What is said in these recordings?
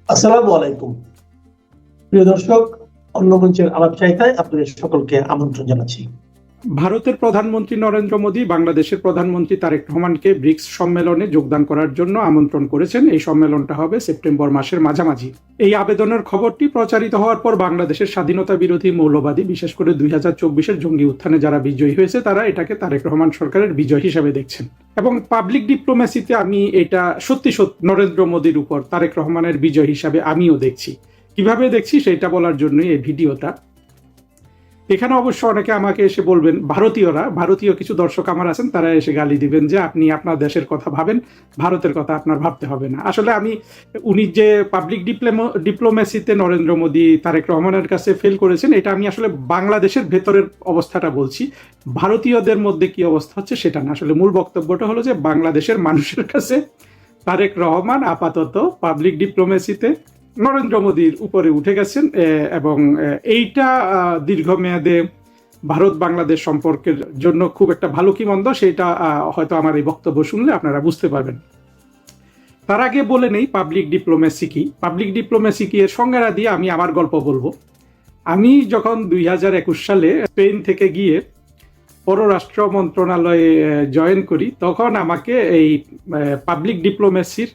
আসসালামু আলাইকুম। প্রিয় দর্শক, অন্য মঞ্চের আলাপচারিতায় আপনাদের সকলকে আমন্ত্রণ জানাচ্ছি। ভারতের প্রধানমন্ত্রী নরেন্দ্র মোদী বাংলাদেশের প্রধানমন্ত্রী তারেক রহমানকে ব্রিক্স সম্মেলনে যোগদান করার জন্য আমন্ত্রণ করেছেন। এই সম্মেলনটা হবে সেপ্টেম্বর মাসের মাঝামাঝি। এই আবেদনের খবরটি প্রচারিত হওয়ার পর বাংলাদেশের স্বাধীনতা বিরোধী মৌলবাদী, বিশেষ করে 2024-এর জঙ্গি উত্থানে যারা বিজয়ী হয়েছে, তারা এটাকে তারেক রহমান সরকারের বিজয় হিসাবে দেখছেন। এবং পাবলিক ডিপ্লোমেসিতে আমি এটা সত্যি সত্যি নরেন্দ্র মোদীর উপর তারেক রহমানের বিজয় হিসাবে আমিও দেখছি। কিভাবে দেখছি সেটা বলার জন্যই এই ভিডিওটা। এখানে অবশ্য অনেকে আমাকে এসে বলবেন, ভারতীয় কিছু দর্শক আমার আছেন, তারা এসে গালি দিবেন যে আপনি আপনার দেশের কথা ভাবেন, ভারতের কথা আপনার ভাবতে হবে না। আসলে উনি যে পাবলিক ডিপ্লোমেসিতে নরেন্দ্র মোদী তারেক রহমানের কাছে ফেল করেছেন, এটা আমি আসলে বাংলাদেশের ভেতরের অবস্থাটা বলছি। ভারতীয়দের মধ্যে কি অবস্থা হচ্ছে সেটা না। আসলে মূল বক্তব্যটা হলো যে বাংলাদেশের মানুষের কাছে তারেক রহমান আপাতত পাবলিক ডিপ্লোমেসিতে নরেন্দ্র মোদীর উপরে উঠে গেছেন, এবং এইটা দীর্ঘমেয়াদে ভারত বাংলাদেশ সম্পর্কের জন্য খুব একটা ভালো কি মন্দ সেটা হয়তো আমার এই বক্তব্য শুনলে আপনারা বুঝতে পারবেন। তার আগে বলে নেই পাবলিক ডিপ্লোমেসি কি। পাবলিক ডিপ্লোমেসি কি এর সংজ্ঞা দিয়ে আমি আমার গল্প বলবো। আমি যখন 2021 সালে স্পেন থেকে গিয়ে পররাষ্ট্র মন্ত্রণালয়ে জয়েন করি, তখন আমাকে এই পাবলিক ডিপ্লোমেসির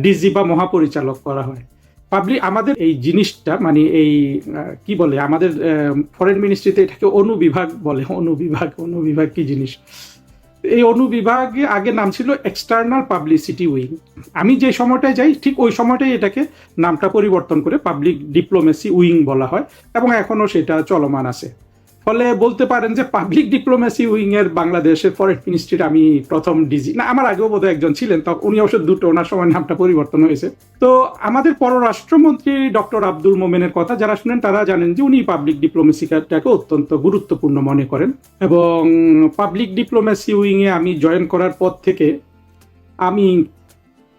ডিজি বা মহাপরিচালক করা হয়। আমাদের এই জিনিসটা মানে এই কি বলে, আমাদের ফরেন মিনিস্ট্রিতে এটাকে অনুবিভাগ বলে। অনুবিভাগ কি জিনিস? এই অনুবিভাগে আগে নাম ছিল এক্সটার্নাল পাবলিসিটি উইং। আমি যে সময়টায় যাই ঠিক ওই সময়টাই এটাকে নামটা পরিবর্তন করে পাবলিক ডিপ্লোমেসি উইং বলা হয়, এবং এখনো সেটা চলমান আছে। ফলে বলতে পারেন যে পাবলিক ডিপ্লোমেসি উইং এর বাংলাদেশের ফরেন মিনিস্ট্রির আমি প্রথম ডিজি না, আমার আগেও বোধহয় একজন ছিলেন, তখন উনি অবশ্য দুটো, ওনার সময় নামটা পরিবর্তন হয়েছে। তো আমাদের পররাষ্ট্রমন্ত্রী ডক্টর আব্দুল মোমেনের কথা যারা শুনেন তারা জানেন যে উনি পাবলিক ডিপ্লোমেসিটাকে অত্যন্ত গুরুত্বপূর্ণ মনে করেন। এবং পাবলিক ডিপ্লোমেসি উইং এ আমি জয়েন করার পর থেকে আমি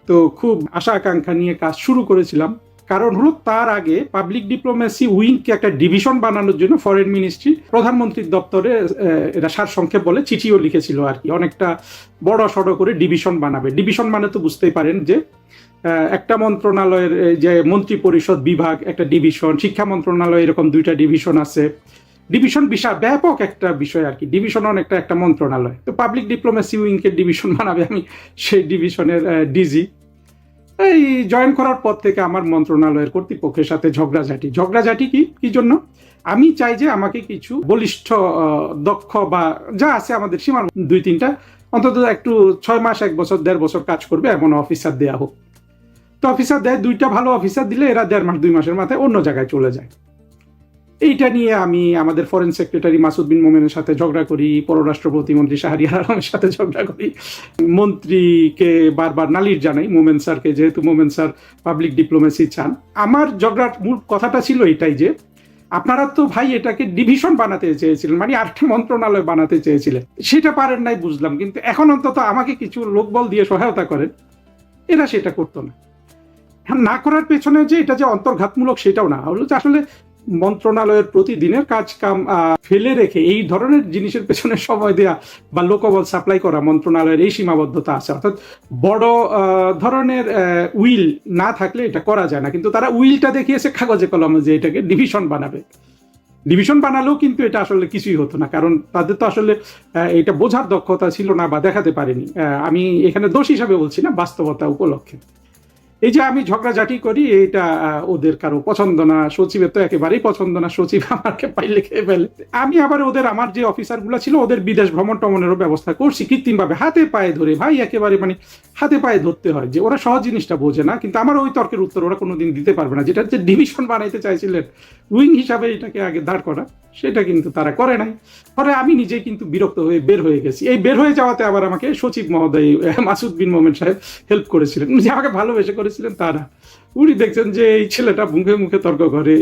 তো খুব আশা আকাঙ্ক্ষা নিয়ে কাজ শুরু করেছিলাম। কারণ হলো, তার আগে পাবলিক ডিপ্লোমেসি উইংকে একটা ডিভিশন বানানোর জন্য ফরেন মিনিস্ট্রি প্রধানমন্ত্রীর দপ্তরে এরা সারসংক্ষেপ বলে চিঠিও লিখেছিল আর কি, অনেকটা বড় সড়ো করে ডিভিশন বানাবে। ডিভিশন মানে তো বুঝতেই পারেন যে একটা মন্ত্রণালয়ের যে মন্ত্রী পরিষদ বিভাগ একটা ডিভিশন, শিক্ষা মন্ত্রণালয় এরকম দুইটা ডিভিশন আছে। ডিভিশন বিশাল ব্যাপক একটা বিষয় আর কি, ডিভিশন অনেকটা একটা মন্ত্রণালয়। তো পাবলিক ডিপ্লোমেসি উইংকে ডিভিশন বানাবে, আমি সেই ডিভিশনের ডিজি। এই জয়েন করার পর থেকে আমার মন্ত্রণালয়ের কর্তৃপক্ষের সাথে ঝগড়াঝাটি কি জন্য? আমি চাই যে আমাকে কিছু বলিষ্ঠ দক্ষ বা যা আছে আমাদের সীমার 2-3টা অন্তত একটু 6 মাস 1 বছর 1.5 বছর কাজ করবে এমন অফিসার দেয়া হোক। তো অফিসার দেয়, 2টা ভালো অফিসার দিলে এরা 1.5 মাস 2 মাসের মাথায় অন্য জায়গায় চলে যায়। এইটা নিয়ে আমি আমাদের ফরেন সেক্রেটারি মাসুদ বিন মোমেনের সাথে ঝগড়া করি, পররাষ্ট্র প্রতিমন্ত্রী শাহরিয়ার আলমের সাথে ঝগড়া করি, মন্ত্রীকে বারবার নালিশ জানাই মোমেন স্যারকে, যেহেতু মোমেন স্যার পাবলিক ডিপ্লোমেসি চান। আমার ঝগড়ার মূল কথাটা ছিল এটাই যে আপনারা তো ভাই এটাকে ডিভিশন বানাতে চেয়েছিলেন, মানে 8টা মন্ত্রণালয় বানাতে চেয়েছিলেন, সেটা পারেন নাই বুঝলাম, কিন্তু এখন অন্তত আমাকে কিছু লোকবল দিয়ে সহায়তা করেন। এরা সেটা করতো না। না করার পেছনে যে এটা যে অন্তর্ঘাতমূলক সেটাও না, হলো যে আসলে মন্ত্রণালয়ের প্রতিদিনের কাজ কাম ফেলে রেখে এই ধরনের জিনিসের পেছনে সময় দেয়া বা লোকবল সাপ্লাই করা মন্ত্রণালয়ের এই সীমাবদ্ধতা আছে। অর্থাৎ বড় ধরনের উইল না থাকলে এটা করা যায় না, কিন্তু তারা উইলটা দেখিয়েছে কাগজে কলমে যে এটাকে ডিভিশন বানাবে। ডিভিশন বানালেও কিন্তু এটা আসলে কিছুই হতো না, কারণ তাদের তো আসলে এটা বোঝার দক্ষতা ছিল না বা দেখাতে পারেনি। আমি এখানে দোষ হিসাবে বলছি না, বাস্তবতা উপলক্ষে। এই যে আমি ঝগড়াঝাটি করি, এটা ওদের কারো পছন্দ না, সচিবের তো একেবারেই পছন্দ না, সচিব আমাকে পাইলে খেয়ে ফেলে। আমি আবার আমার যে অফিসার গুলো ছিল ওদের বিদেশ ভ্রমণ টমনেরও ব্যবস্থা করছি কৃত্রিমভাবে, হাতে পায়ে ধরে ভাই, একেবারে মানে হাতে পায়ে ধরতে হয়, যে ওরা সহজ জিনিসটা বোঝে না। কিন্তু আমার ওই তর্কের উত্তর ওরা কোনোদিন দিতে পারবে না, যেটা যে ডিভিশন বানাইতে চাইছিলেন উইং হিসাবে এটাকে আগে দাঁড় করা, সেটা কিন্তু তারা করে নাই। পরে আমি নিজেই কিন্তু বিরক্ত হয়ে বের হয়ে গেছি। এই বের হয়ে যাওয়াতে আবার আমাকে সচিব মহোদয় মাসুদ বিন মোমেন সাহেব হেল্প করেছিলেন, যে আমাকে ভালোবেসে করেছিলেন তারা। উনি দেখছেন যে এই ছেলেটা মুখে মুখে তর্ক করে,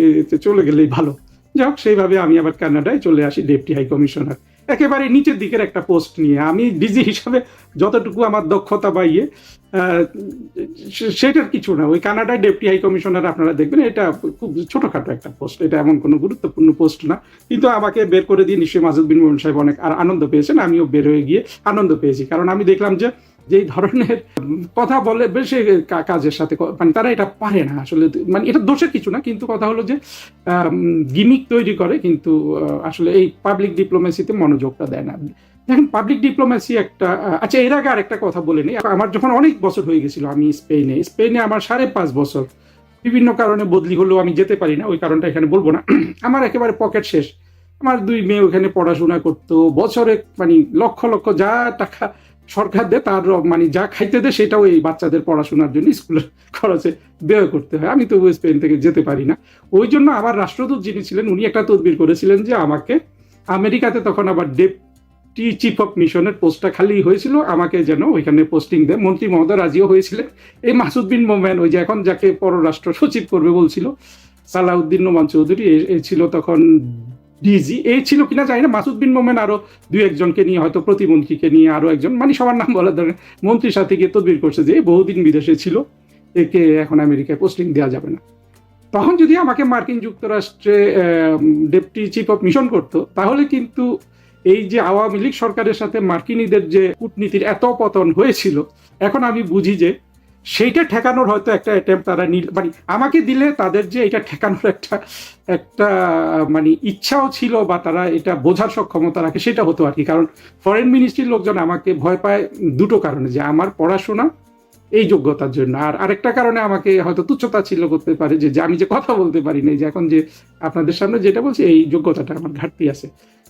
চলে গেলেই ভালো। যাই হোক, সেইভাবে আমি আবার কানাডায় চলে আসি ডেপুটি হাই কমিশনার, একেবারে নিচের দিকের একটা পোস্ট নিয়ে। আমি ডিজি হিসাবে যতটুকু আমার দক্ষতা বা সেটার কিছু না। ওই কানাডায় ডেপুটি হাই কমিশনার আপনারা দেখবেন, এটা খুব ছোটখাটো একটা পোস্ট, এটা এমন কোনো গুরুত্বপূর্ণ পোস্ট না। কিন্তু আমাকে বের করে দিয়ে নিশ্চয়ই মাসুদ বিন মোমেন সাহেব অনেক আর আনন্দ পেয়েছেন, আমিও বের হয়ে গিয়ে আনন্দ পেয়েছি। কারণ আমি দেখলাম যে যেই ধরনের কথা বলে বেশি কাজের সাথে মানে তারা এটা পারে না আসলে, মানে এটা দোষের কিছু না, কিন্তু কথা হলো যে গিমিক তৈরি করে, কিন্তু আসলে এই পাবলিক ডিপ্লোমেসিতে মনোযোগটা দেয় না। দেখেন পাবলিক ডিপ্লোমেসি একটা, আচ্ছা এর আগে আরেকটা কথা বলে নিই। আমার যখন অনেক বছর হয়ে গেছিল আমি স্পেনে আমার 5.5 বছর বিভিন্ন কারণে বদলি হলেও আমি যেতে পারি না, ওই কারণটা এখানে বলবো না। আমার একেবারে পকেট শেষ, আমার 2 মেয়ে ওখানে পড়াশোনা করতো, বছরে মানে লক্ষ লক্ষ যা টাকা সরকার দেয় তার মানে যা খাইতে দেয় সেটাও এই বাচ্চাদের পড়াশোনার জন্য স্কুলের খরচে ব্যয় করতে হয়। আমি তো স্পেন থেকে যেতে পারি না। ওই জন্য আমার রাষ্ট্রদূত যিনি ছিলেন উনি একটা তদবির করেছিলেন যে আমাকে আমেরিকাতে, তখন আবার ডেপুটি চিফ অফ মিশনের পোস্টটা খালি হয়েছিল, আমাকে যেন ওইখানে পোস্টিং দেয়। মন্ত্রী মহোদয় রাজিও হয়েছিলেন। এই মাসুদ বিন মোমেন, ওই যে এখন যাকে পররাষ্ট্র সচিব করবে বলছিল, সালাউদ্দিন নোমান চৌধুরী, এ ছিল তখন ডিজি, এই ছিল কিনা জানি না। মাসুদ বিন মোমেন আরো 2-1 জনকে নিয়ে, হয়তো প্রতিমন্ত্রীকে নিয়ে আরো একজন, মানে সবার নাম বলার দরকার, মন্ত্রীর সাথে গিয়ে তদবির করছে যে বহুদিন বিদেশে ছিল, একে এখন আমেরিকায় পোস্টিং দেওয়া যাবে না। তখন যদি আমাকে মার্কিন যুক্তরাষ্ট্রে ডেপুটি চিফ অফ মিশন করতো, তাহলে কিন্তু এই যে আওয়ামী লীগ সরকারের সাথে মার্কিনীদের যে কূটনীতির এত পতন হয়েছিল, এখন আমি বুঝি যে সেইটা ঠেকানোর হয়তো একটা অ্যাটেম্প তারা মানে আমাকে দিলে তাদের যে এটা ঠেকানোর একটা মানে ইচ্ছাও ছিল, বা তারা এটা বোঝার সক্ষমতা রাখে, সেটা হতো আর কি। কারণ ফরেন মিনিস্ট্রির লোকজন আমাকে ভয় পায় দুটো কারণে, যে আমার পড়াশোনা, এই যোগ্যতার জন্য, আর আরেকটা কারণে আমাকে হয়তো তুচ্ছতা ছিল করতে পারে, যে আমি যে কথা বলতে পারি না, যে এখন যে আপনাদের সামনে যেটা বলছি, এই যোগ্যতাটা আমার ঘাটতি আছে।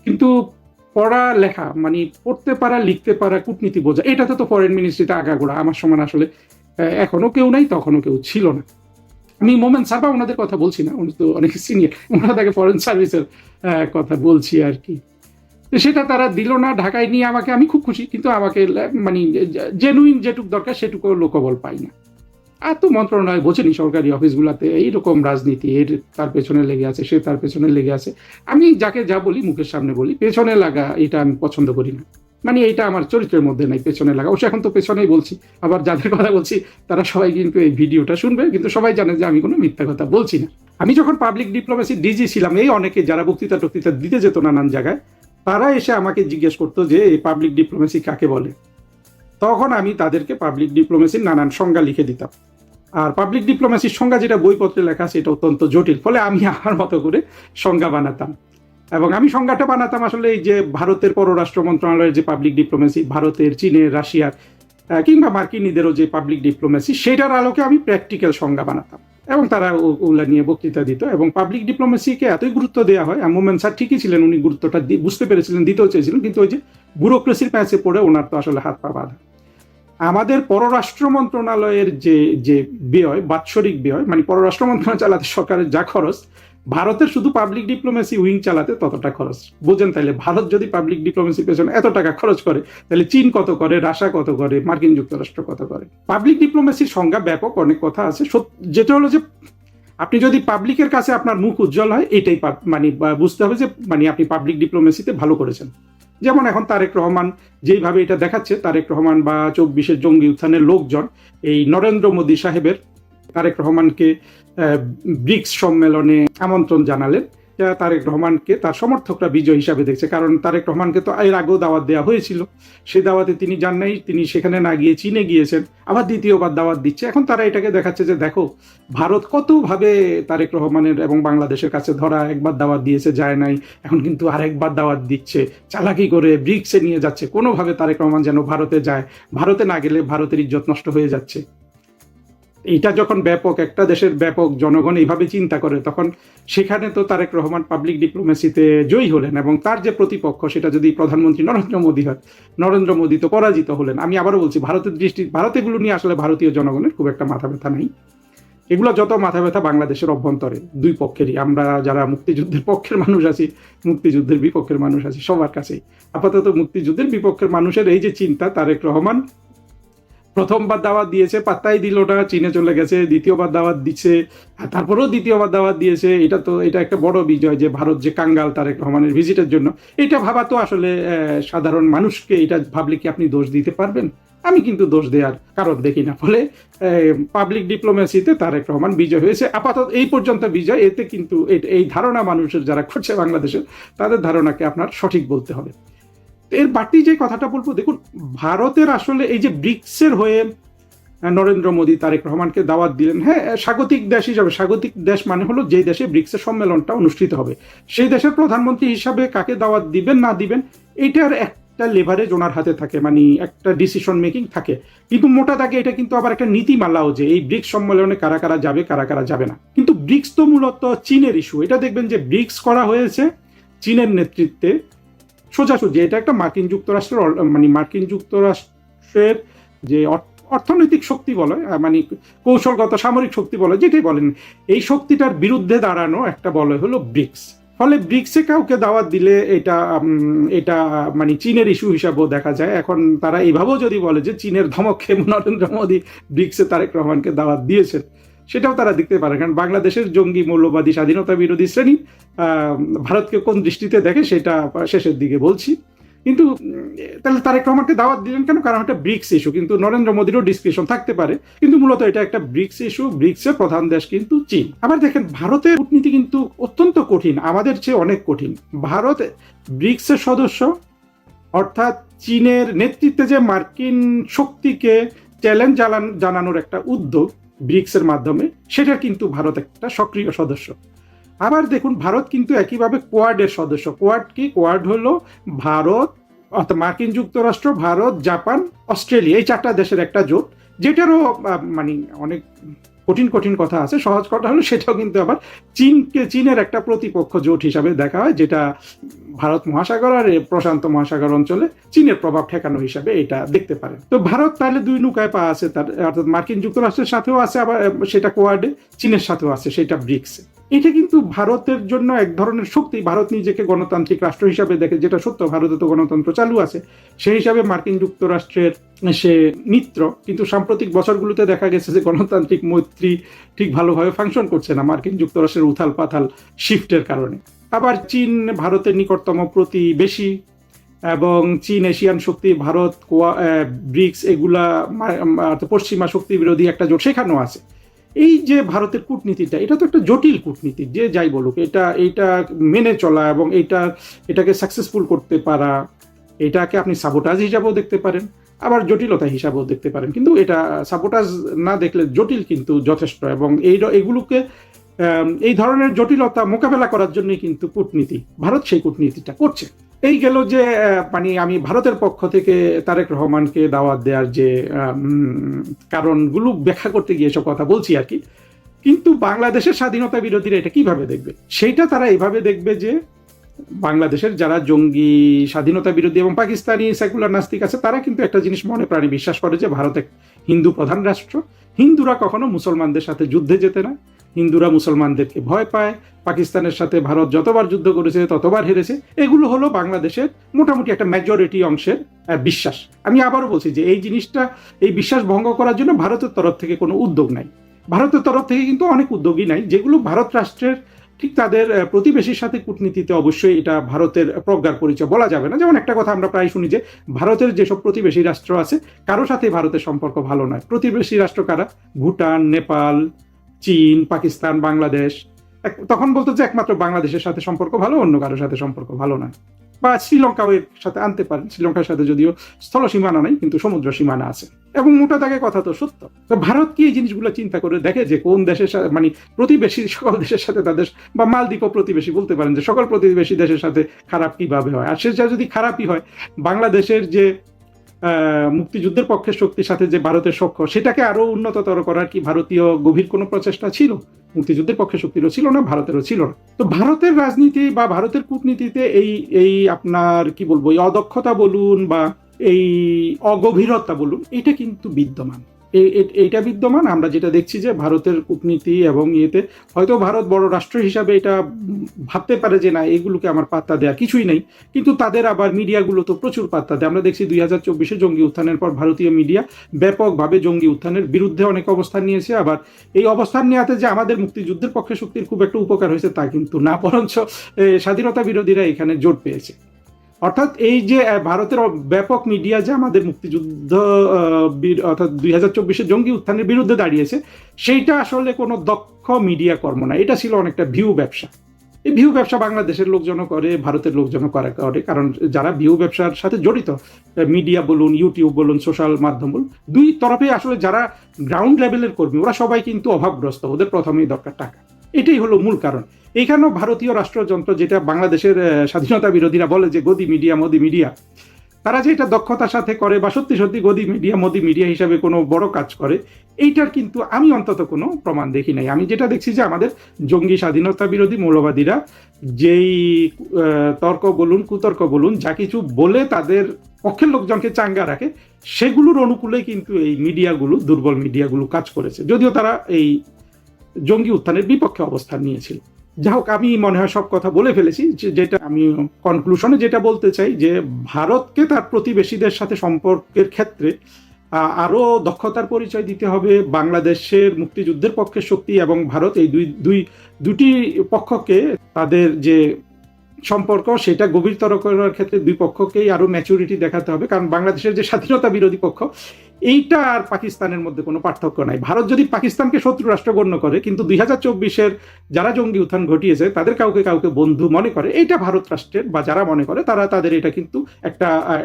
কিন্তু পড়া লেখা মানে পড়তে পারা, লিখতে পারা, কূটনীতি বোঝা, এটাতে তো ফরেন মিনিস্ট্রিতে আগাগোড়া আমার সমান আসলে এখনো কেউ নাই, তখনও কেউ ছিল না। আমি মোমেন সারবা ওনাদের কথা বলছি না, উনি তো অনেক সিনিয়র, ওনারা তাকে ফরেন সার্ভিসের কথা বলছি আর কি। সেটা তারা দিল না, ঢাকায় নিয়ে আমাকে, আমি খুব খুশি, কিন্তু আমাকে মানে জেনুইন যেটুক দরকার সেটুকু লোকবল পাই না। আর তো মন্ত্রণালয় বোঝেনি, সরকারি অফিসগুলোতে এইরকম রাজনীতি, এর তার পেছনে লেগে আছে, সে তার পেছনে লেগে আছে। আমি যাকে যা বলি মুখের সামনে বলি, পেছনে লাগা এটা আমি পছন্দ করি না, মানে এটা আমার চরিত্রের মধ্যে নাই পেছনে লাগা। অবশ্য এখন তো পেছনেই বলছি, আবার যাদের কথা বলছি তারা সবাই কিন্তু এই ভিডিওটা শুনবে, কিন্তু সবাই জানে যে আমি কোনো মিথ্যা কথা বলছি না। আমি যখন পাবলিক ডিপ্লোমেসি ডিজি ছিলাম, এই অনেকে যারা বক্তৃতা টক্তৃতা দিতে যেত নানান জায়গায়, তারা এসে আমাকে জিজ্ঞেস করতো যে এই পাবলিক ডিপ্লোমেসি কাকে বলে। তখন আমি তাদেরকে পাবলিক ডিপ্লোমেসির নানান সংজ্ঞা লিখে দিতাম। আর পাবলিক ডিপ্লোমেসির সংজ্ঞা যেটা বইপত্রে লেখা আছে এটা অত্যন্ত জটিল, ফলে আমি আমার মতো করে সংজ্ঞা বানাতাম। এবং আমি সংজ্ঞাটা বানাতাম আসলে এই যে ভারতের পররাষ্ট্র মন্ত্রণালয়ের যে পাবলিক ডিপ্লোমেসি, ভারতের, চীনের, রাশিয়ার কিংবা মার্কিনীদেরও যে পাবলিক ডিপ্লোমেসি, সেটার আলোকে আমি প্র্যাকটিক্যাল সংজ্ঞা বানাতাম, এবং তারা ওগুলা নিয়ে বক্তৃতা দিত। এবং পাবলিক ডিপ্লোমেসিকে এতই গুরুত্ব দেওয়া হয়, মোমেন স্যার ঠিকই ছিলেন, উনি গুরুত্বটা বুঝতে পেরেছিলেন, দিতেও চেয়েছিলেন, কিন্তু ওই যে ব্যুরোক্রেসির প্যাঁচে পড়ে ওনার তো আসলে হাত পা বাঁধা। আমাদের পররাষ্ট্র মন্ত্রণালয়ের যে ব্যয়, বাৎসরিক ব্যয়, মানে পররাষ্ট্র মন্ত্রণালয় চালাতে সরকারের যা খরচ, ভারতের শুধু পাবলিক ডিপ্লোমেসি উইং চালাতে ততটা খরচ। বোঝেন তাইলে, ভারত যদি পাবলিক ডিপ্লোমেসির পেছনে এত টাকা খরচ করে, তাহলে চীন কত করে, রাশিয়া কত করে, মার্কিন যুক্তরাষ্ট্র কত করে। পাবলিক ডিপ্লোমেসির সংজ্ঞা ব্যাপক, অনেক কথা আছে। যেটা হলো যে আপনি যদি পাবলিকের কাছে আপনার মুখ উজ্জ্বল হয়, এটাই মানে বুঝতে হবে যে মানে আপনি পাবলিক ডিপ্লোমেসিতে ভালো করেছেন। যেমন এখন তারেক রহমান যেইভাবে এটা দেখাচ্ছে, তারেক রহমান বা 24-এর জঙ্গি উত্থানের লোকজন এই নরেন্দ্র মোদী সাহেবের তারেক রহমানকে ব্রিক্স সম্মেলনে আমন্ত্রণ জানালেন। তারেক রহমানকে তার সমর্থকরা বিজয় হিসাবে দেখছে, কারণ তারেক রহমানকে তো এর আগেও দাওয়াত দেওয়া হয়েছিল, সে দাওয়াতে তিনি যান নাই, তিনি সেখানে না গিয়ে চীনে গিয়েছেন, আবার দ্বিতীয়বার দাওয়াত দিচ্ছে। এখন তারা এটাকে দেখাচ্ছে যে দেখো ভারত কতভাবে তারেক রহমানের এবং বাংলাদেশের কাছে ধরা, একবার দাওয়াত দিয়েছে যায় নাই, এখন কিন্তু আরেকবার দাওয়াত দিচ্ছে, চালাকি করে ব্রিক্সে নিয়ে যাচ্ছে, কোনোভাবে তারেক রহমান যেন ভারতে যায়, ভারতে না গেলে ভারতের ইজ্জত নষ্ট হয়ে যাচ্ছে। এইটা যখন ব্যাপক একটা দেশের ব্যাপক জনগণ এইভাবে চিন্তা করে, তখন সেখানে তো তারেক রহমান পাবলিক ডিপ্লোমেসিতে জয়ী হলেন, এবং তার যে প্রতিপক্ষ সেটা যদি প্রধানমন্ত্রী নরেন্দ্র মোদী হয়, নরেন্দ্র মোদী তো পরাজিত হলেন। আমি আবারও বলছি, ভারত এগুলো নিয়ে আসলে ভারতীয় জনগণের খুব একটা মাথা ব্যথা নেই। এগুলো যত মাথা ব্যথা বাংলাদেশের অভ্যন্তরে, দুই পক্ষেরই। আমরা যারা মুক্তিযুদ্ধের পক্ষের মানুষ আছি, মুক্তিযুদ্ধের বিপক্ষের মানুষ আছি, সবার কাছেই আপাতত মুক্তিযুদ্ধের বিপক্ষের মানুষের এই যে চিন্তা, তারেক রহমান প্রথমবার দাওয়াত দিয়েছে, পাত্তাই দিল না, চীনে চলে গেছে, দ্বিতীয়বার দাওয়াত দিচ্ছে, তারপরেও দ্বিতীয়বার দাওয়াত দিয়েছে। এটা একটা বড় বিজয় যে ভারত যে কাঙ্গাল তারেক রহমানের ভিজিটের জন্য। এটা ভাবা তো আসলে সাধারণ মানুষকে, এটা ভাবলে কি আপনি দোষ দিতে পারবেন? আমি কিন্তু দোষ দেওয়ার কারণ দেখি না। ফলে পাবলিক ডিপ্লোমেসিতে তারেক রহমান বিজয় হয়েছে, আপাতত এই পর্যন্ত বিজয়। এতে কিন্তু এই ধারণা মানুষের যারা করছে বাংলাদেশের, তাদের ধারণাকে আপনার সঠিক বলতে হবে। এর বাড়তি যে কথাটা বলবো, দেখুন ভারতের আসলে এই যে ব্রিক্সের হয়ে নরেন্দ্র মোদী তারেক রহমানকে দাওয়াত দিলেন, হ্যাঁ স্বাগতিক দেশ হিসাবে, স্বাগতিক দেশ মানে হলো যে দেশে ব্রিক্সের সম্মেলনটা অনুষ্ঠিত হবে সেই দেশের প্রধানমন্ত্রী হিসাবে কাকে দাওয়াত দিবেন না দিবেন এটার একটা লেভারেজ ওনার হাতে থাকে, মানে একটা ডিসিশন মেকিং থাকে। কিন্তু মোটা দাগে এটা কিন্তু আবার একটা নীতিমালাও যে এই ব্রিক্স সম্মেলনে কারা কারা যাবে কারা কারা যাবে না। কিন্তু ব্রিক্স তো মূলত চীনের ইস্যু, এটা দেখবেন যে ব্রিক্স করা হয়েছে চীনের নেতৃত্বে সোজাসুজি। এটা একটা মার্কিন যুক্তরাষ্ট্রের যে অর্থনৈতিক শক্তি বলে, মানে কৌশলগত সামরিক শক্তি বলে, যেটাই বলেন, এই শক্তিটার বিরুদ্ধে দাঁড়ানো একটা বলে হলো ব্রিক্স। ফলে ব্রিক্সে কাউকে দাওয়াত দিলে এটা মানে চীনের ইস্যু হিসাবেও দেখা যায়। এখন তারা এইভাবেও যদি বলে যে চীনের ধমক খেয়ে নরেন্দ্র মোদী ব্রিক্সে তারেক রহমানকে দাওয়াত দিয়েছেন, সেটাও তারা দেখতে পারে। কারণ বাংলাদেশের জঙ্গি মৌলবাদী স্বাধীনতা বিরোধী শ্রেণী ভারতকে কোন দৃষ্টিতে দেখে সেটা শেষের দিকে বলছি। কিন্তু তাহলে তারেক রহমানকে দাওয়াত দিলেন কেন? কারণ এটা ব্রিক্স ইস্যু, কিন্তু নরেন্দ্র মোদীরও ডিসক্রিপশন থাকতে পারে, কিন্তু মূলত এটা একটা ব্রিক্স ইস্যু। ব্রিক্সের প্রধান দেশ কিন্তু চীন। আবার দেখেন ভারতের কূটনীতি কিন্তু অত্যন্ত কঠিন, আমাদের চেয়ে অনেক কঠিন। ভারত ব্রিক্সের সদস্য, অর্থাৎ চীনের নেতৃত্বে যে মার্কিন শক্তিকে চ্যালেঞ্জ জানানোর একটা উদ্যোগ ব্রিক্সের মাধ্যমে, সেটা কিন্তু ভারত একটা সক্রিয় সদস্য। আবার দেখুন ভারত কিন্তু একইভাবে কোয়াডের সদস্য। কোয়াড কি? কোয়াড হলো ভারত, অর্থাৎ মার্কিন যুক্তরাষ্ট্র, ভারত, জাপান, অস্ট্রেলিয়া, এই চারটা দেশের একটা জোট, যেটারও মানে অনেক কঠিন কঠিন কথা আছে। সহজ কথা হলো সেটাও কিন্তু আবার চীনের একটা প্রতিপক্ষ জোট হিসাবে দেখা হয়, যেটা ভারত মহাসাগর আর প্রশান্ত মহাসাগর অঞ্চলে চীনের প্রভাব ঠেকানো হিসাবে এটা দেখতে পারেন। তো ভারত তাহলে দুই নৌকায় পা আছে তার, অর্থাৎ মার্কিন যুক্তরাষ্ট্রের সাথেও আছে, আবার সেটা কোয়াডে, চীনের সাথেও আছে সেটা ব্রিক্সে। এটা কিন্তু ভারতের জন্য এক ধরনের শক্তি। ভারত নিজেকে গণতান্ত্রিক রাষ্ট্র হিসাবে দেখে, যেটা সত্য, ভারতে তো গণতন্ত্র চালু আছে, সেই হিসাবে মার্কিন যুক্তরাষ্ট্রের সে মিত্র। কিন্তু সাম্প্রতিক বছরগুলোতে দেখা গেছে যে গণতান্ত্রিক মৈত্রী ঠিক ভালোভাবে ফাংশন করছে না মার্কিন যুক্তরাষ্ট্রের উথাল পাথাল শিফটের কারণে। আবার চীন ভারতের নিকটতম প্রতিবেশী, এবং চীন এশিয়ান শক্তি, ভারত, ব্রিক্স, এগুলা পশ্চিমা শক্তি বিরোধী একটা জোট সেখানেও আছে। এই যে ভারতের কূটনীতিটা, এটা তো একটা জটিল কূটনীতি, যে যাই বলুক, এটা মেনে চলা এবং এটাকে সাকসেসফুল করতে পারা, এটাকে আপনি সাবোটাজ হিসাবেও দেখতে পারেন, আবার জটিলতা হিসাবেও দেখতে পারেন। কিন্তু এটা সাবোটাজ না দেখলে জটিল কিন্তু যথেষ্ট, এবং এগুলোকে এই ধরনের জটিলতা মোকাবেলা করার জন্যই কিন্তু কূটনীতি, ভারত সেই কূটনীতিটা করছে। এই গেল যে মানে আমি ভারতের পক্ষ থেকে তারেক রহমানকে দাওয়াত দেওয়ার যে কারণগুলো ব্যাখ্যা করতে গিয়ে এসব কথা বলছি আর কি। কিন্তু বাংলাদেশের স্বাধীনতা বিরোধীরা এটা কিভাবে দেখবে? সেইটা তারা এইভাবে দেখবে যে বাংলাদেশের যারা জঙ্গি, স্বাধীনতা বিরোধী এবং পাকিস্তানি সেকুলার নাস্তিক আছে, তারা কিন্তু একটা জিনিস মনে প্রাণে বিশ্বাস করে যে ভারত এক হিন্দু প্রধান রাষ্ট্র। হিন্দুরা কখনো মুসলমানদের সাথে যুদ্ধে যেতে না, হিন্দুরা মুসলমানদেরকে ভয় পায়, পাকিস্তানের সাথে ভারত যতবার যুদ্ধ করেছে ততবার হেরেছে। এগুলো হলো বাংলাদেশের মোটামুটি একটা মেজরিটি অংশের বিশ্বাস। আমি আবারও বলছি যে এই জিনিসটা, এই বিশ্বাস ভঙ্গ করার জন্য ভারতের তরফ থেকে কোনো উদ্যোগ নাই। ভারতের তরফ থেকে কিন্তু অনেক উদ্যোগই নাই, যেগুলো ভারত রাষ্ট্রের ঠিক তাদের প্রতিবেশীর সাথে কূটনীতিতে অবশ্যই এটা ভারতের প্রজ্ঞার পরিচয় বলা যাবে না। যেমন একটা কথা আমরা প্রায় শুনি যে ভারতের যেসব প্রতিবেশী রাষ্ট্র আছে কারো সাথে ভারতের সম্পর্ক ভালো নয়। প্রতিবেশী রাষ্ট্র কারা? ভুটান, নেপাল, চীন, পাকিস্তান, বাংলাদেশ। তখন বলতো যে একমাত্র বাংলাদেশের সাথে সম্পর্ক ভালো, অন্য কারোর সাথে সম্পর্ক ভালো নয়। বা শ্রীলঙ্কাও এর সাথে আনতে পারেন, শ্রীলঙ্কার সাথে যদিও স্থল সীমানা নেই কিন্তু সমুদ্র সীমানা আছে। এবং মোটা দাগে কথা তো সত্য। তো ভারত কি এই জিনিসগুলো চিন্তা করে দেখে যে কোন দেশের সাথে, মানে প্রতিবেশী সকল দেশের সাথে তাদের, বা মালদ্বীপও প্রতিবেশী বলতে পারেন, যে সকল প্রতিবেশী দেশের সাথে খারাপ কিভাবে হয়? আর সেটা যদি খারাপই হয়, বাংলাদেশের যে মুক্তিযুদ্ধের পক্ষের শক্তির সাথে যে ভারতের সখ্য, সেটাকে আরো উন্নততর করার কি ভারতীয় গভীর কোনো প্রচেষ্টা ছিল? মুক্তিযুদ্ধের পক্ষে শক্তিরও ছিল না, ভারতেরও ছিল না। তো ভারতের রাজনীতি বা ভারতের কূটনীতিতে এই আপনার কি বলবো, এই অদক্ষতা বলুন বা এই অগভীরতা বলুন, এটা কিন্তু বিদ্যমান। এইটা বিদ্যমান। আমরা যেটা দেখছি যে ভারতের কূটনীতি এবং ইয়েতে হয়তো ভারত বড় রাষ্ট্র হিসাবে এটা ভাবতে পারে যে না, এগুলোকে আমার পাত্তা দেয়া কিছুই নেই, কিন্তু তাদের আবার মিডিয়াগুলো তো প্রচুর পাত্তা দেয়। আমরা দেখছি 2024 জঙ্গি উত্থানের পর ভারতীয় মিডিয়া ব্যাপকভাবে জঙ্গি উত্থানের বিরুদ্ধে অনেক অবস্থান নিয়েছে। আবার এই অবস্থান নেওয়াতে যে আমাদের মুক্তিযুদ্ধের পক্ষে শক্তির খুব একটা উপকার হয়েছে তা কিন্তু না, বরঞ্চ স্বাধীনতা বিরোধীরা এখানে জোট পেয়েছে। অর্থাৎ এই যে ভারতের ব্যাপক মিডিয়া যে আমাদের মুক্তিযুদ্ধ অর্থাৎ 2024 জঙ্গি উত্থানের বিরুদ্ধে দাঁড়িয়েছে, সেইটা আসলে কোনো দক্ষ মিডিয়া কর্ম না, এটা ছিল অনেকটা ভিউ ব্যবসা। এই ভিউ ব্যবসা বাংলাদেশের লোকজনও করে, ভারতের লোকজনও করে, কারণ যারা ভিউ ব্যবসার সাথে জড়িত, মিডিয়া বলুন, ইউটিউব বলুন, সোশ্যাল মাধ্যম বলুন, দুই তরফে আসলে যারা গ্রাউন্ড লেভেলের কর্মী, ওরা সবাই কিন্তু অভাবগ্রস্ত, ওদের প্রথমেই দরকার টাকা। এটাই হলো মূল কারণ। এইখানেও ভারতীয় রাষ্ট্রযন্ত্র, যেটা বাংলাদেশের স্বাধীনতা বিরোধীরা বলে যে গদি মিডিয়া, মোদি মিডিয়া, তারা যে এটা দক্ষতার সাথে করে বা সত্যি সত্যি গদি মিডিয়া, মোদি মিডিয়া হিসাবে কোনো বড় কাজ করে, এইটার কিন্তু আমি অন্তত কোনো প্রমাণ দেখি নাই। আমি যেটা দেখছি যে আমাদের জঙ্গি স্বাধীনতা বিরোধী মৌলবাদীরা যেই তর্ক বলুন, কুতর্ক বলুন, যা কিছু বলে তাদের পক্ষের লোকজনকে চাঙ্গা রাখে, সেগুলোর অনুকূলে কিন্তু এই মিডিয়াগুলো, দুর্বল মিডিয়াগুলো কাজ করেছে, যদিও তারা এই জঙ্গি উত্থানের বিপক্ষে অবস্থান নিয়েছিল। যাই হোক, আমি মনে হয় সব কথা বলে ফেলেছি। যেটা আমি কনক্লুশনে যেটা বলতে চাই, যে ভারতকে তার প্রতিবেশীদের সাথে সম্পর্কের ক্ষেত্রে আরো দক্ষতার পরিচয় দিতে হবে। বাংলাদেশের মুক্তিযুদ্ধের পক্ষে শক্তি এবং ভারত, এই দুটি পক্ষকে তাদের যে সম্পর্ক সেটা গভীরতর করার ক্ষেত্রে দুই পক্ষকেই আরো ম্যাচুরিটি দেখাতে হবে। কারণ বাংলাদেশের যে স্বাধীনতা বিরোধী পক্ষ, এইটা আর পাকিস্তানের মধ্যে কোনো পার্থক্য নাই। ভারত যদি পাকিস্তানকে শত্রু রাষ্ট্র গণ্য করে, কিন্তু 2024-এর যারা জঙ্গি উত্থান ঘটিয়েছে তাদের কাউকে কাউকে বন্ধু মনে করে, এইটা ভারত রাষ্ট্রের বা যারা মনে করে তাদের এটা কিন্তু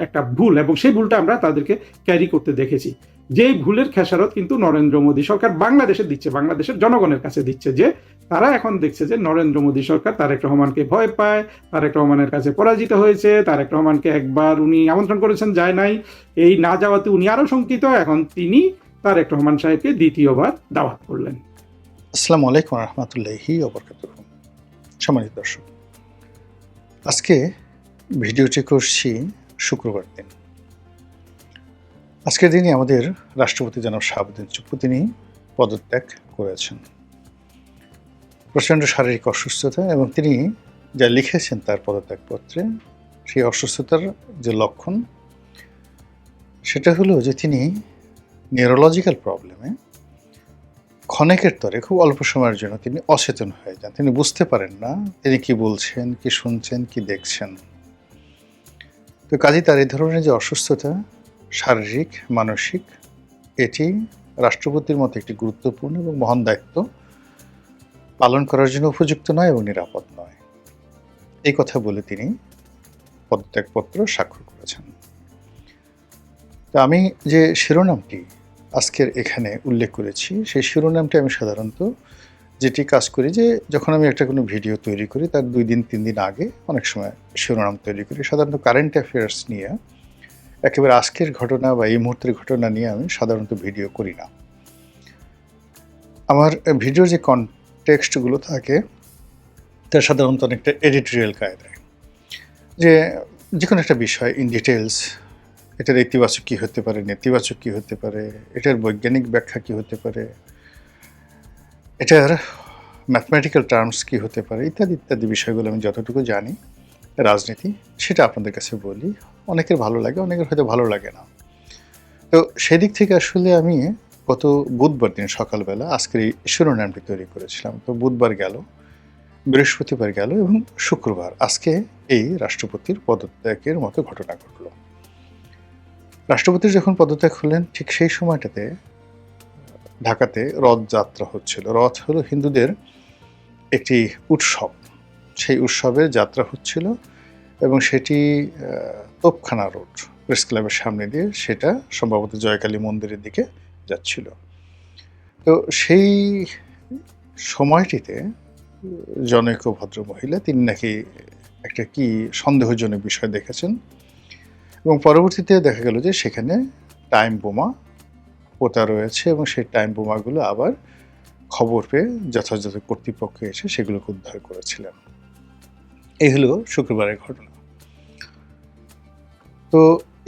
একটা ভুল, এবং সেই ভুলটা আমরা তাদেরকে ক্যারি করতে দেখেছি। যে ভুলের খেসারত কিন্তু নরেন্দ্র মোদী সরকার বাংলাদেশে দিচ্ছে, বাংলাদেশের জনগণের কাছে দিচ্ছে, যে তারা এখন দেখছে যে নরেন্দ্র মোদী সরকার তারেক রহমানকে ভয় পায়, তারেক রহমানের কাছে পরাজিত হয়েছে। তারেক রহমানকে একবার উনি আমন্ত্রণ করেছেন, যায় নাই, এই না যাওয়াতে উনি আরো শঙ্কিত। এখন তিনি তারেক রহমান সাহেবকে দ্বিতীয়বার দাওয়াত করলেন। আসসালামু আলাইকুম রহমতুল্লাহি ওয়া বারাকাতুহু। সম্মানিত দর্শক, আজকে ভিডিওটি করছি শুক্রবার দিন। আজকের দিনে আমাদের রাষ্ট্রপতি জনাব শাহাবুদ্দিন চুপ্পু তিনি পদত্যাগ করেছেন। প্রচণ্ড শারীরিক অসুস্থতা, এবং তিনি যা লিখেছেন তার পদত্যাগপত্রে, সেই অসুস্থতার যে লক্ষণ সেটা হলো যে তিনি নিউরোলজিক্যাল প্রবলেমে ক্ষণেকের তরে খুব অল্প সময়ের জন্য তিনি অচেতন হয়ে যান। তিনি বুঝতে পারেন না তিনি কি বলছেন, কি শুনছেন, কি দেখছেন। তো কাজেই তার এই ধরনের যে অসুস্থতা, শারীরিক, মানসিক, এটি রাষ্ট্রপতির মতো একটি গুরুত্বপূর্ণ এবং মহান দায়িত্ব পালন করার জন্য উপযুক্ত নয় এবং নিরাপদ নয়, এই কথা বলে তিনি পদত্যাগপত্র স্বাক্ষর করেছেন। তো আমি যে শিরোনামটি আজকের এখানে উল্লেখ করেছি, সেই শিরোনামটি আমি সাধারণত যেটি কাজ করি, যে যখন আমি একটা কোনো ভিডিও তৈরি করি তার 2 দিন 3 দিন আগে অনেক সময় শিরোনাম তৈরি করি। সাধারণত কারেন্ট অ্যাফেয়ার্স নিয়ে, একেবারে আজকের ঘটনা বা এই মুহূর্তের ঘটনা নিয়ে আমি সাধারণত ভিডিও করি না। আমার ভিডিওর যে কনটেক্সটগুলো থাকে তার সাধারণত অনেকটা এডিটোরিয়াল কায়দায়, যে কোনো একটা বিষয় ইন ডিটেলস, এটার ইতিবাচক কী হতে পারে, নেতিবাচক কী হতে পারে, এটার বৈজ্ঞানিক ব্যাখ্যা কী হতে পারে, এটার ম্যাথমেটিক্যাল টার্মস কী হতে পারে, ইত্যাদি ইত্যাদি বিষয়গুলো আমি যতটুকু জানি রাজনীতি, সেটা আপনাদের কাছে বলি। অনেকের ভালো লাগে, অনেকের হয়তো ভালো লাগে না। তো সেদিক থেকে আসলে আমি গত বুধবার দিন সকালবেলা আজকের এই শিরোনামটি তৈরি করেছিলাম। তো বুধবার গেল, বৃহস্পতিবার গেল, এবং শুক্রবার আজকে এই রাষ্ট্রপতির পদত্যাগের মতো ঘটনা ঘটল। রাষ্ট্রপতির যখন পদত্যাগ হলেন, ঠিক সেই সময়টাতে ঢাকাতে রথযাত্রা হচ্ছিল। রথ হলো হিন্দুদের একটি উৎসব, সেই উৎসবের যাত্রা হচ্ছিল, এবং সেটি তোপখানা রোড প্রেস ক্লাবের সামনে দিয়ে সেটা সম্ভবত জয়কালী মন্দিরের দিকে যাচ্ছিল। তো সেই সময়টিতে জনৈক ভদ্রমহিলা, তিনি নাকি একটা কি সন্দেহজনক বিষয় দেখেছেন, এবং পরবর্তীতে দেখা গেল যে সেখানে টাইম বোমা পোতা রয়েছে, এবং সেই টাইম বোমাগুলো আবার খবর পেয়ে যথাযথ কর্তৃপক্ষ এসে সেগুলোকে উদ্ধার করেছিলেন। এই হলো শুক্রবারের ঘটনা। তো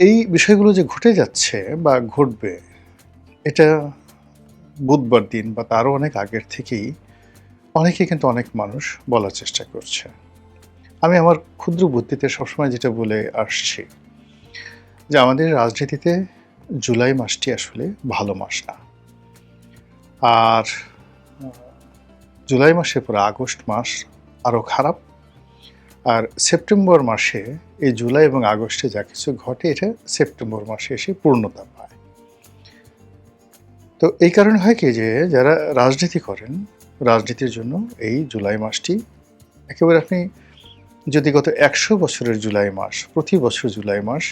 এই বিষয়গুলো যে ঘটে যাচ্ছে বা ঘটবে, এটা বুধবার দিন বা তারও অনেক আগের থেকেই অনেকে কিন্তু অনেক মানুষ বলার চেষ্টা করছে। আমি আমার ক্ষুদ্র বুদ্ধিতে সবসময় যেটা বলে আসছি, যে আমাদের রাজনীতিতে জুলাই মাসটি আসলে ভালো মাস না, আর জুলাই মাসের পর আগস্ট মাস আরও খারাপ, আর সেপ্টেম্বর মাসে এই জুলাই এবং আগস্টে যা কিছু ঘটে এটা সেপ্টেম্বর মাসে এসে পূর্ণতা পায়। তো এই কারণে হয় কি, যে যারা রাজনীতি করেন, রাজনীতির জন্য এই জুলাই মাসটি একেবারে আপনি যদি গত 100 বছরের জুলাই মাস, প্রতি বছর জুলাই মাস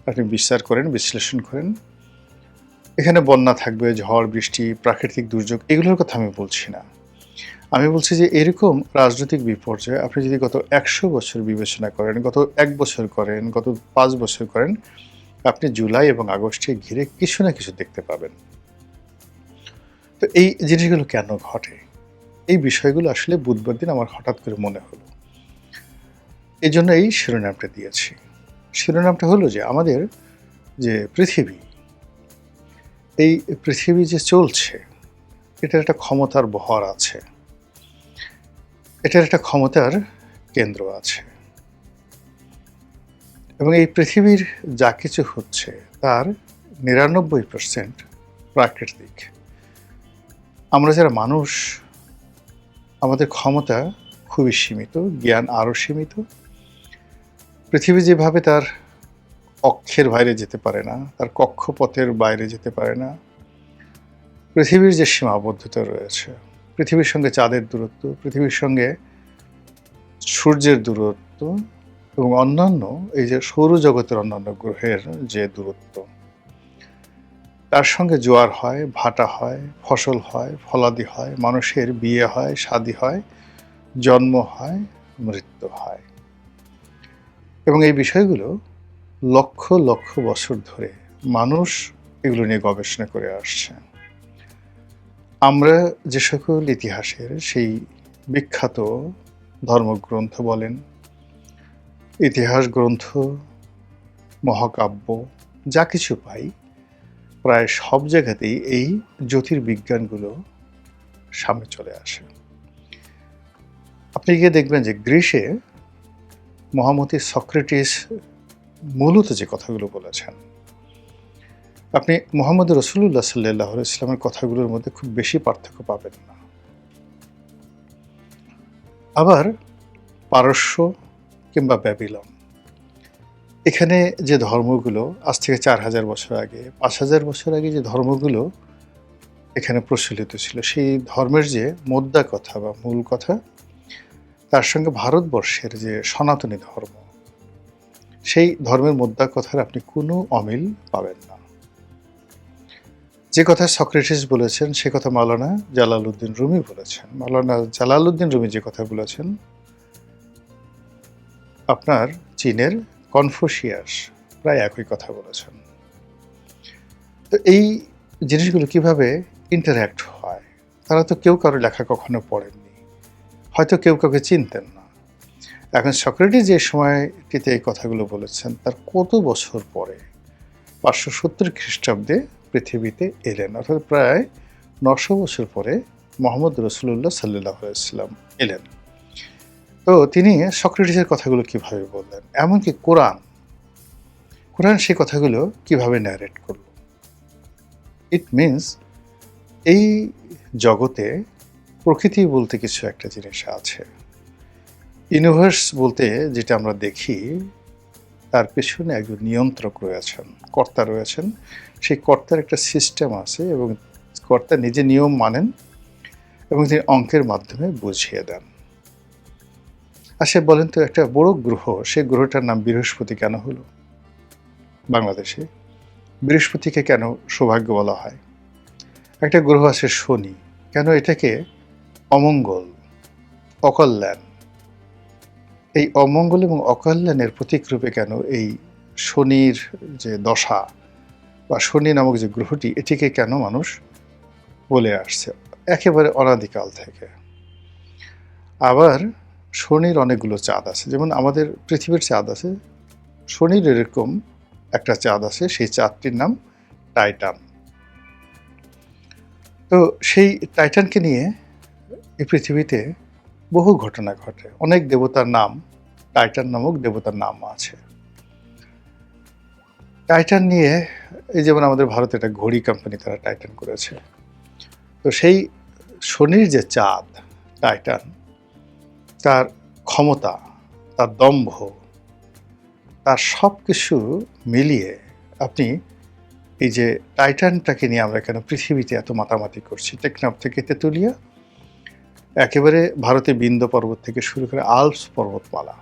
আপনি বিচার করেন, বিশ্লেষণ করেন, এখানে বন্যা থাকবে, ঝড় বৃষ্টি, প্রাকৃতিক দুর্যোগ, এগুলোর কথা আমি বলছি না। আমি বলছি যে এরকম রাজনৈতিক বিপর্যয় আপনি যদি গত 100 বছর বিবেচনা করেন, গত 1 বছর করেন, গত 5 বছর করেন, আপনি জুলাই এবং আগস্টে ঘিরে কিছু না কিছু দেখতে পাবেন। তো এই জিনিসগুলো কেন ঘটে? এই বিষয়গুলো আসলে বুধবার দিন আমার হঠাৎ করে মনে হলো। এই জন্য এই শিরোনামটা দিয়েছি। শিরোনামটা হলো যে আমাদের যে পৃথিবী, এই পৃথিবী যে চলছে, এটার একটা ক্ষমতার বহর আছে, এটার একটা ক্ষমতার কেন্দ্র আছে, এবং এই পৃথিবীর যা কিছু হচ্ছে তার 99% প্রাকৃতিক। আমরা যারা মানুষ, আমাদের ক্ষমতা খুবই সীমিত, জ্ঞান আরও সীমিত। পৃথিবী যেভাবে তার অক্ষের বাইরে যেতে পারে না, তার কক্ষপথের বাইরে যেতে পারে না, পৃথিবীর যে সীমাবদ্ধতা রয়েছে, পৃথিবীর সঙ্গে চাঁদের দূরত্ব, পৃথিবীর সঙ্গে সূর্যের দূরত্ব এবং অন্যান্য এই যে সৌরজগতের অন্যান্য গ্রহের যে দূরত্ব, তার সঙ্গে জোয়ার হয়, ভাটা হয়, ফসল হয়, ফলাদি হয়, মানুষের বিয়ে হয়, শাদী হয়, জন্ম হয়, মৃত্যু হয়, এবং এই বিষয়গুলো লক্ষ লক্ষ বছর ধরে মানুষ এগুলো নিয়ে গবেষণা করে আসছে। আমরা যে সকল ইতিহাসের সেই বিখ্যাত ধর্মগ্রন্থ বলেন, ইতিহাস গ্রন্থ, মহাকাব্য, যা কিছু পাই, প্রায় সব জায়গাতেই এই জ্যোতির্বিজ্ঞানগুলো সামনে চলে আসে। আপনি গিয়ে দেখবেন যে গ্রিসে মহামতি সক্রেটিস মূলত যে কথাগুলো বলেছেন, আপনি মুহাম্মদ রাসূলুল্লাহ সাল্লাল্লাহু আলাইহি ওয়াসাল্লামের কথাগুলোর মধ্যে খুব বেশি পার্থক্য পাবেন না। আবার পারস্য কিংবা ব্যাবিলন, এখানে যে ধর্মগুলো আজ থেকে 4000 বছর আগে, 5000 বছর আগে যে ধর্মগুলো এখানে প্রচলিত ছিল, সেই ধর্মের যে মোদ্দা কথা বা মূল কথা, তার সঙ্গে ভারতবর্ষের যে সনাতনী ধর্ম, সেই ধর্মের মোদ্দা কথার আপনি কোনো অমিল পাবেন না। যে কথা সক্রেটিস বলেছেন সে কথা মাওলানা জালালউদ্দিন রুমি বলেছেন। মাওলানা জালালউদ্দিন রুমি যে কথা বলেছেন, আপনার চীনের কনফুসিয়াস প্রায় একই কথা বলেছেন। তো এই জিনিসগুলো কিভাবে ইন্টারঅ্যাক্ট হয়, তারা তো কেউ কারো লেখা কখনো পড়েননি, হয়তো কেউ কাউকে চিনতেন না। এখন সক্রেটিস যে সময়টিতে এই কথাগুলো বলেছেন, তার কত বছর পরে 570 খ্রিস্টাব্দে পৃথিবীতে এলেন, অর্থাৎ প্রায় 900 বছর পরে মুহাম্মদ রাসূলুল্লাহ সাল্লাল্লাহু আলাইহি ওয়াসাল্লাম এলেন। তো তিনি সক্রেটিসের কথাগুলো কিভাবে বললেন, এমনকি কোরআন সেই কথাগুলো কিভাবে ন্যারেট করল। ইট মিনস এই জগতে প্রকৃতি বলতে কিছু একটা জিনিস আছে, ইউনিভার্স বলতে যেটা আমরা দেখি, তার পেছনে একজন নিয়ন্ত্রক রয়েছেন, কর্তা রয়েছেন। সেই কর্তার একটা সিস্টেম আছে এবং কর্তা নিজে নিয়ম মানেন এবং তিনি অঙ্কের মাধ্যমে বুঝিয়ে দেন। আচ্ছা বলেন তো, একটা বড় গ্রহ, সেই গ্রহটার নাম বৃহস্পতি কেন হলো? বাংলাদেশে বৃহস্পতিকে কেন সৌভাগ্য বলা হয়? একটা গ্রহ আছে শনি, কেন এটাকে অমঙ্গল, অকল্যাণ? এই অমঙ্গল এবং অকল্যাণের প্রতীকরূপে কেন এই শনির যে দশা বা শনি নামক যে গ্রহটি, এটিকে কেন মানুষ বলে আসছে একেবারে অনাদিকাল থেকে? আবার শনির অনেকগুলো চাঁদ আছে, যেমন আমাদের পৃথিবীর চাঁদ আছে, শনির এরকম একটা চাঁদ আছে, সেই চাঁদটির নাম টাইটান। তো সেই টাইটানকে নিয়ে এই পৃথিবীতে বহু ঘটনা ঘটে। অনেক দেবতার নাম, টাইটান নামক দেবতার নাম আছে। টাইটান নিয়ে এই যেমন আমাদের ভারতে একটা ঘড়ি কোম্পানি, তারা টাইটান করেছে। তো সেই শনির যে চাঁদ টাইটান, তার ক্ষমতা, তার দম্ভ, তার সব কিছু মিলিয়ে আপনি এই যে টাইটানটাকে নিয়ে আমরা কেন পৃথিবীতে এত মাতামাতি করছি, টেকনাফ থেকে তেঁতুলিয়া একেবারে ভারতে বিন্ধ্য পর্বত থেকে শুরু করে আল্পস পর্বতমালা,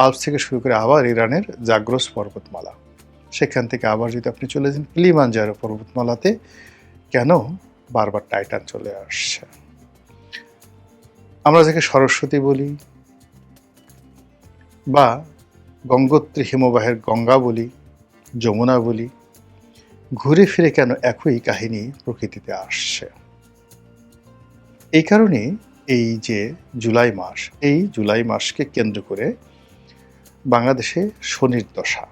আল্পস থেকে শুরু করে আবার ইরানের জাগ্রস পর্বতমালা, সেখান থেকে আবার যদি আপনি চলে যান কিলিমাঞ্জারো পর্বতমালাতে, কেন বারবার টাইটান চলে আসছে? আমরা যাকে সরস্বতী বলি বা গঙ্গোত্রী হিমবাহের গঙ্গা বলি, যমুনা বলি, ঘুরে ফিরে কেন একই কাহিনী প্রকৃতিতে আসছে? এই কারণে এই যে জুলাই মাস, এই জুলাই মাসকে কেন্দ্র করে বাংলাদেশে শনির দশা,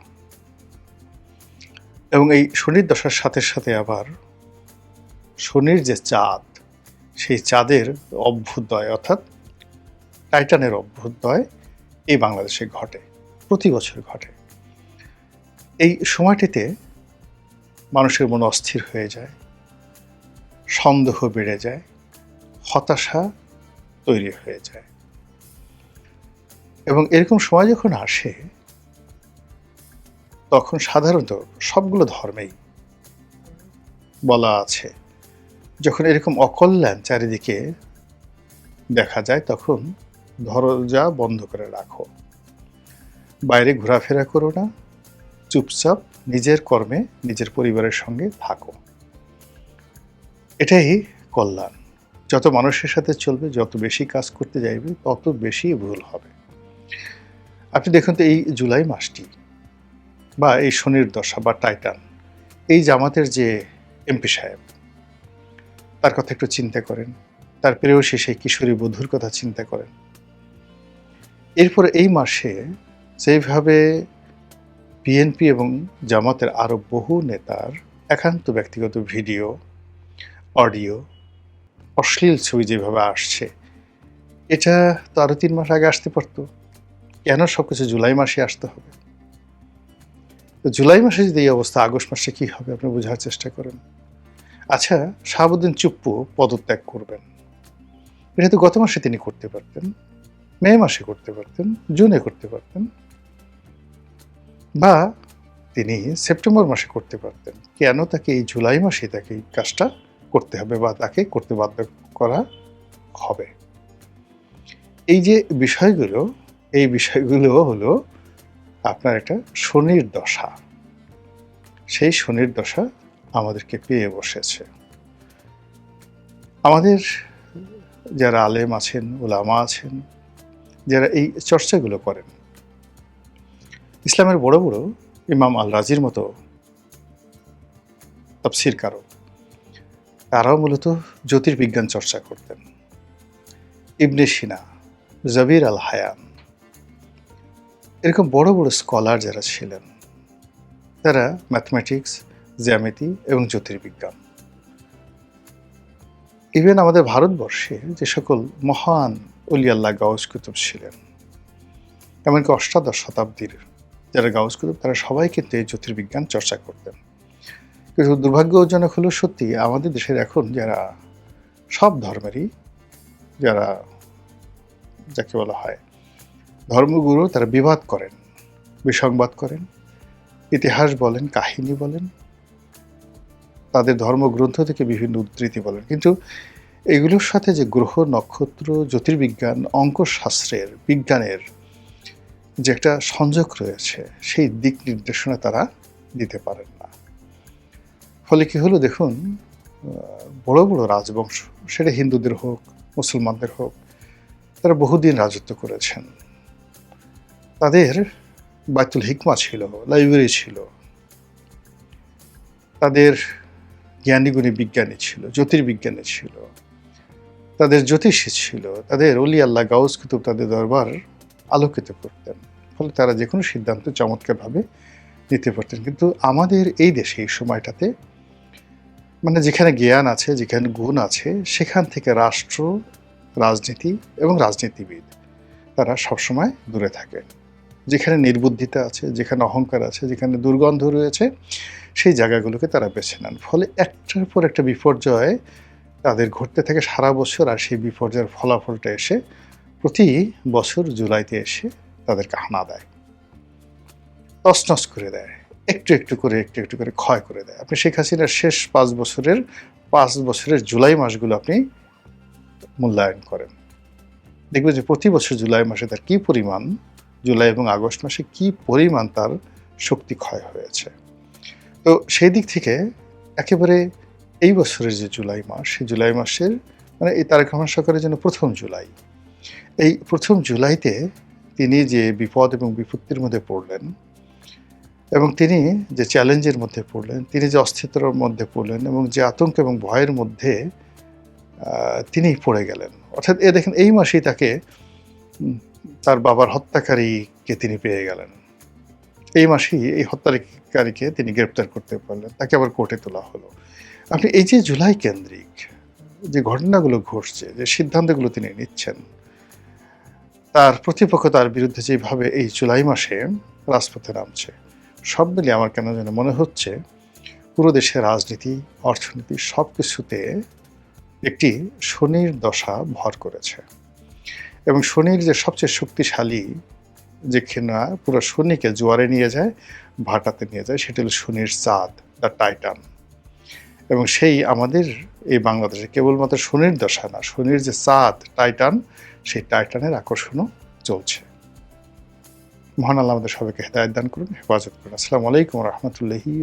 এবং এই শনির দশার সাথে সাথে আবার শনির যে চাঁদ, সেই চাঁদের অভ্যুদয় অর্থাৎ টাইটানের অভ্যুদয় এই বাংলাদেশে ঘটে, প্রতি বছর ঘটে। এই সময়টিতে মানুষের মন অস্থির হয়ে যায়, সন্দেহ বেড়ে যায়, হতাশা তৈরি হয়ে যায়। এবং এরকম সময় যখন আসে, তখন সাধারণত সবগুলো ধর্মেই বলা আছে, যখন এরকম অকল্যাণ চারিদিকে দেখা যায়, তখন দরজা বন্ধ করে রাখো, বাইরে ঘোরাফেরা করো না, চুপচাপ নিজের কর্মে নিজের পরিবারের সঙ্গে থাকো। এটাই কল্যাণ। যত মানুষের সাথে চলবে, যত বেশি কাজ করতে যাইবে, তত বেশি ভুল হবে। আপনি দেখুন তো, এই জুলাই মাসটি বা এই শনির দশা বা টাইটান, এই জামাতের যে এমপি সাহেব, তার কথা একটু চিন্তা করেন, তার প্রেয়সী সেই কিশোরী বধূর কথা চিন্তা করেন। এরপর এই মাসে যেভাবে বিএনপি এবং জামাতের আরো বহু নেতার একান্ত ব্যক্তিগত ভিডিও, অডিও, অশ্লীল ছবি যেভাবে আসছে, এটা তো আরো 3 মাস আগে আসতে পারতো। কেন সবকিছু জুলাই মাসে আসতে হবে? তো জুলাই মাসে যদি এই অবস্থা, আগস্ট মাসে কি হবে আপনি বোঝার চেষ্টা করেন। আচ্ছা, শাহাবুদ্দিন চুপ্পু পদত্যাগ করবেন, এটা তো গত মাসে তিনি করতে পারতেন, মে মাসে করতে পারতেন, জুনে করতে পারতেন, বা তিনি সেপ্টেম্বর মাসে করতে পারতেন। কেন তাকে এই জুলাই মাসে তাকে এই কাজটা করতে হবে বা তাকে করতে বাধ্য করা হবে? এই যে বিষয়গুলো, এই বিষয়গুলো হলো আপনার একটা শনির দশা। সেই শনির দশা আমাদেরকে পেয়ে বসেছে। আমাদের যারা আলেম আছেন, ওলামা আছেন, যারা এই চর্চাগুলো করেন, ইসলামের বড় বড় ইমাম আল রাজির মতো তাফসীরকারক, তারাও মূলত জ্যোতির্বিজ্ঞান চর্চা করতেন। ইবনে সিনা, জাবির আল হায়ান, এরকম বড় বড় স্কলার যারা ছিলেন, তারা ম্যাথমেটিক্স, জ্যামিতি এবং জ্যোতির্বিজ্ঞান, ইভেন আমাদের ভারতবর্ষে যে সকল মহান অলি আল্লাহ গাউস কুতুব ছিলেন, এমনকি অষ্টাদশ শতাব্দীর যারা গাউস কুতুব, তারা সবাই কিন্তু এই জ্যোতির্বিজ্ঞান চর্চা করতেন। কিন্তু দুর্ভাগ্যজনক হলো সত্যি, আমাদের দেশের এখন যারা সব ধর্মেরই, যারা যাকে বলা হয় ধর্মগুরু, তারা বিবাদ করেন, বিসংবাদ করেন, ইতিহাস বলেন, কাহিনী বলেন, তাদের ধর্মগ্রন্থ থেকে বিভিন্ন উদ্ধৃতি বলেন, কিন্তু এগুলোর সাথে যে গ্রহ, নক্ষত্র, জ্যোতির্বিজ্ঞান, অঙ্কশাস্ত্রের, বিজ্ঞানের যে একটা সংযোগ রয়েছে, সেই দিক নির্দেশনা তারা দিতে পারেন না। ফলে কি হলো দেখুন, বড় বড় রাজবংশ, সেটা হিন্দুদের হোক, মুসলমানদের হোক, তারা বহুদিন রাজত্ব করেছেন। তাদের বাইতুল হিকমা ছিল, লাইব্রেরি ছিল, তাদের জ্ঞানীগুণী বিজ্ঞানী ছিল, জ্যোতির্বিজ্ঞানী ছিল, তাদের জ্যোতিষী ছিল, তাদের অলি আল্লাহ গাউস কুতুব তাদের দরবার আলোকিত করতেন। ফলে তারা যে কোনো সিদ্ধান্ত চমৎকারভাবে নিতে পারতেন। কিন্তু আমাদের এই দেশে এই সময়টাতে, মানে যেখানে জ্ঞান আছে, যেখানে গুণ আছে, সেখান থেকে রাষ্ট্র, রাজনীতি এবং রাজনীতিবিদ তারা সবসময় দূরে থাকে। যেখানে নির্বুদ্ধিতা আছে, যেখানে অহংকার আছে, যেখানে দুর্গন্ধ রয়েছে, সেই জায়গাগুলোকে তারা বেছে নেন। ফলে একটার পর একটা বিপর্যয় তাদের ঘটতে থাকে সারা বছর, আর সেই বিপর্যয়ের ফলাফলটা এসে প্রতি বছর জুলাইতে এসে তাদেরকে হানা দেয়, তছনছ করে দেয়, একটু একটু করে ক্ষয় করে দেয়। আপনি শেখ হাসিনার শেষ 5 বছরের জুলাই মাসগুলো আপনি মূল্যায়ন করেন, দেখবেন যে প্রতি বছর জুলাই মাসে তার কি পরিমাণ, জুলাই এবং আগস্ট মাসে কি পরিমাণ তার শক্তি ক্ষয় হয়েছে। তো সেই দিক থেকে একেবারে এই বছরের যে জুলাই মাস, সেই জুলাই মাসের মানে এই তারেক রহমান সরকারের জন্য প্রথম জুলাই, এই প্রথম জুলাইতে তিনি যে বিপদ এবং বিপত্তির মধ্যে পড়লেন এবং তিনি যে চ্যালেঞ্জের মধ্যে পড়লেন, তিনি যে অস্থিরতার মধ্যে পড়লেন এবং যে আতঙ্ক এবং ভয়ের মধ্যে তিনি পড়ে গেলেন, অর্থাৎ দেখেন এই মাসেই তাকে তার বাবার হত্যাকারীকে তিনি পেয়ে গেলেন, এই মাসেই এই হত্যাকারীকে তিনি গ্রেপ্তার করতে পারলেন, তাকে আবার কোর্টে তোলা হলো। আপনি এই যে জুলাই কেন্দ্রিক যে ঘটনাগুলো ঘটছে, যে সিদ্ধান্তগুলো তিনি নিচ্ছেন, তার প্রতিপক্ষ তার বিরুদ্ধে যেভাবে এই জুলাই মাসে রাজপথে নামছে, সব মিলিয়ে আমার কেন যেন মনে হচ্ছে পুরো দেশের রাজনীতি, অর্থনীতি সব কিছুতে একটি শনির দশা ভর করেছে এবং শনির যে সবচেয়ে শক্তিশালী যে খেনা পুরো শনিকে জোয়ারে নিয়ে যায়, ভাটাতে নিয়ে যায়, সেটা হলো শনির চাঁদ, দ্য টাইটান। এবং সেই আমাদের এই বাংলাদেশে কেবলমাত্র শনির দশা না, শনির যে চাঁদ টাইটান, সেই টাইটানের আকর্ষণও চলছে। মহান আল্লাহ আমাদের সবাইকে হেদায়েত দান করুন, হেফাজত করুন। আসসালামু আলাইকুম ওয়া রাহমাতুল্লাহি।